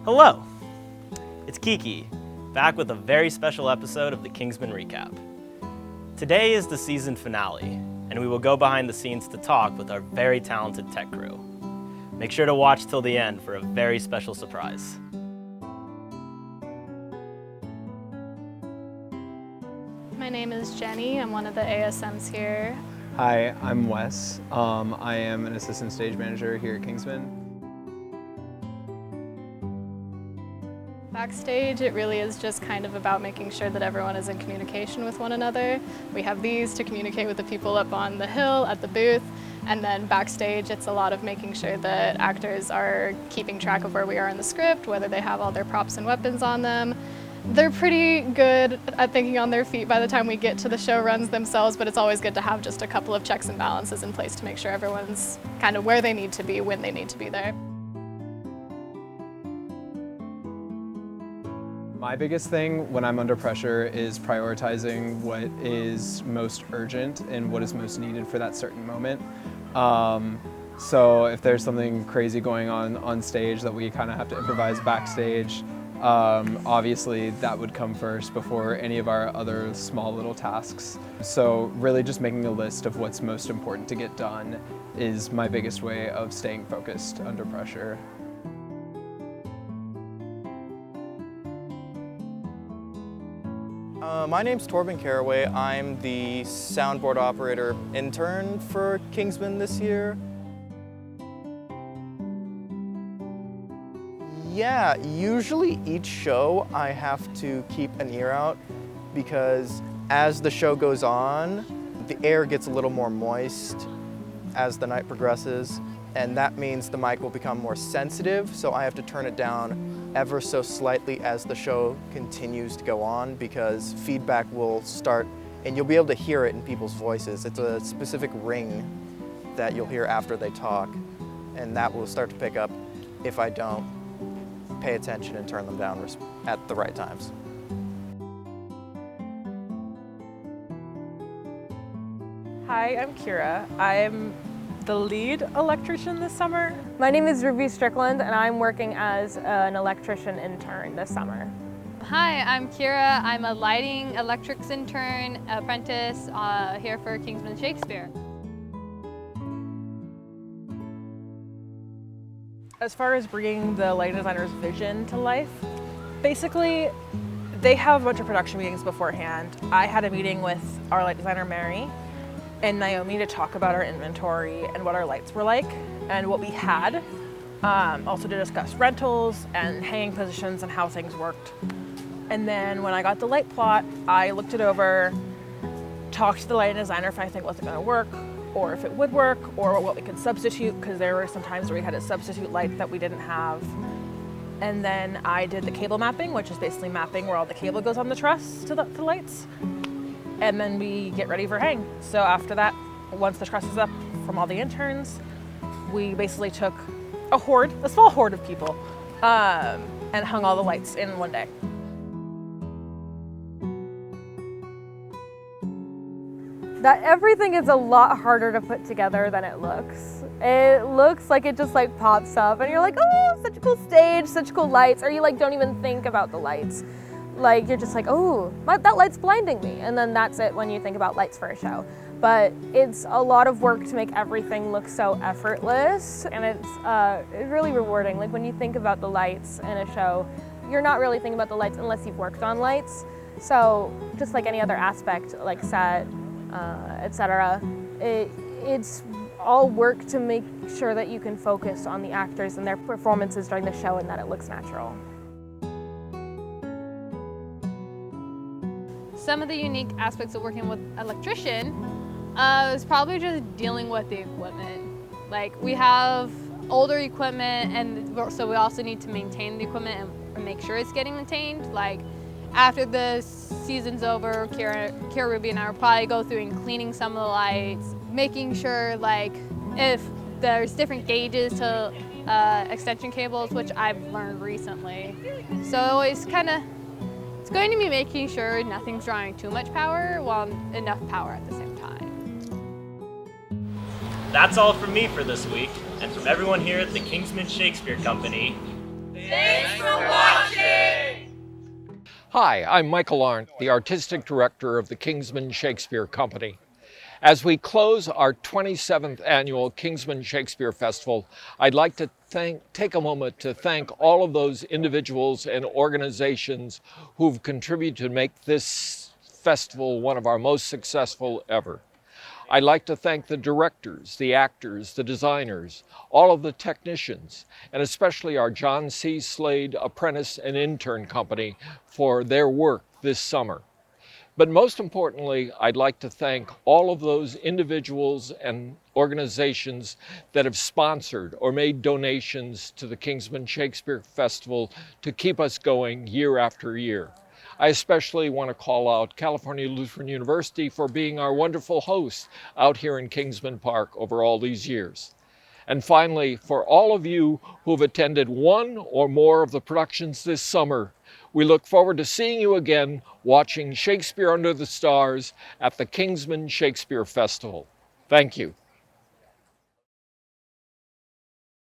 Hello, it's Kiki, back with a very special episode of the Kingsmen Recap. Today is the season finale, and we will go behind the scenes to talk with our very talented tech crew. Make sure to watch till the end for a very special surprise. My name is Jenny. I'm one of the ASMs here. Hi, I'm Wes. I am an assistant stage manager here at Kingsmen. Backstage, it really is just kind of about making sure that everyone is in communication with one another. We have these to communicate with the people up on the hill at the booth, and then backstage it's a lot of making sure that actors are keeping track of where we are in the script, whether they have all their props and weapons on them. They're pretty good at thinking on their feet by the time we get to the show runs themselves, but it's always good to have just a couple of checks and balances in place to make sure everyone's kind of where they need to be when they need to be there. My biggest thing when I'm under pressure is prioritizing what is most urgent and what is most needed for that certain moment. So if there's something crazy going on stage that we kind of have to improvise backstage, obviously that would come first before any of our other small little tasks. So really just making a list of what's most important to get done is my biggest way of staying focused under pressure. My name's Torben Caraway. I'm the soundboard operator intern for Kingsman this year. Yeah, usually each show I have to keep an ear out because as the show goes on, the air gets a little more moist as the night progresses, and that means the mic will become more sensitive, so I have to turn it down ever so slightly as the show continues to go on because feedback will start and you'll be able to hear it in people's voices. It's a specific ring that you'll hear after they talk, and that will start to pick up if I don't pay attention and turn them down at the right times. Hi, I'm Kira. I'm the lead electrician this summer. My name is Ruby Strickland and I'm working as an electrician intern this summer. Hi, I'm Kira. I'm a lighting electrics intern apprentice here for Kingsmen Shakespeare. As far as bringing the lighting designer's vision to life, basically they have a bunch of production meetings beforehand. I had a meeting with our light designer, Mary, and Naomi to talk about our inventory and what our lights were like and what we had. Also to discuss rentals and hanging positions and how things worked. And then when I got the light plot, I looked it over, talked to the lighting designer if I think it wasn't gonna work, or if it would work, or what we could substitute, because there were some times where we had to substitute lights that we didn't have. And then I did the cable mapping, which is basically mapping where all the cable goes on the truss to the lights. And then we get ready for hang. So after that, once the truss is up from all the interns, we basically took a small horde of people, and hung all the lights in one day. That everything is a lot harder to put together than it looks. It looks like it just like pops up and you're like, oh, such a cool stage, such cool lights, or you like don't even think about the lights. Like you're just like, oh, that light's blinding me. And then that's it when you think about lights for a show. But it's a lot of work to make everything look so effortless, and it's really rewarding. Like when you think about the lights in a show, you're not really thinking about the lights unless you've worked on lights. So just like any other aspect, like set, etc., it's all work to make sure that you can focus on the actors and their performances during the show and that it looks natural. Some of the unique aspects of working with an electrician is probably just dealing with the equipment. Like we have older equipment, and so we also need to maintain the equipment and make sure it's getting maintained. Like after the season's over, Kira, Ruby, and I will probably go through and cleaning some of the lights, making sure like if there's different gauges to extension cables, which I've learned recently. So always kind of, it's going to be making sure nothing's drawing too much power while enough power at the same time. That's all from me for this week, and from everyone here at the Kingsmen Shakespeare Company, Hi, I'm Michael Arndt, the Artistic Director of the Kingsmen Shakespeare Company. As we close our 27th annual Kingsmen Shakespeare Festival, I'd like to take a moment to thank all of those individuals and organizations who've contributed to make this festival one of our most successful ever. I'd like to thank the directors, the actors, the designers, all of the technicians, and especially our John C. Slade Apprentice and Intern Company for their work this summer. But most importantly, I'd like to thank all of those individuals and organizations that have sponsored or made donations to the Kingsmen Shakespeare Festival to keep us going year after year. I especially want to call out California Lutheran University for being our wonderful host out here in Kingsman Park over all these years. And finally, for all of you who have attended one or more of the productions this summer, we look forward to seeing you again watching Shakespeare Under the Stars at the Kingsmen Shakespeare Festival. Thank you.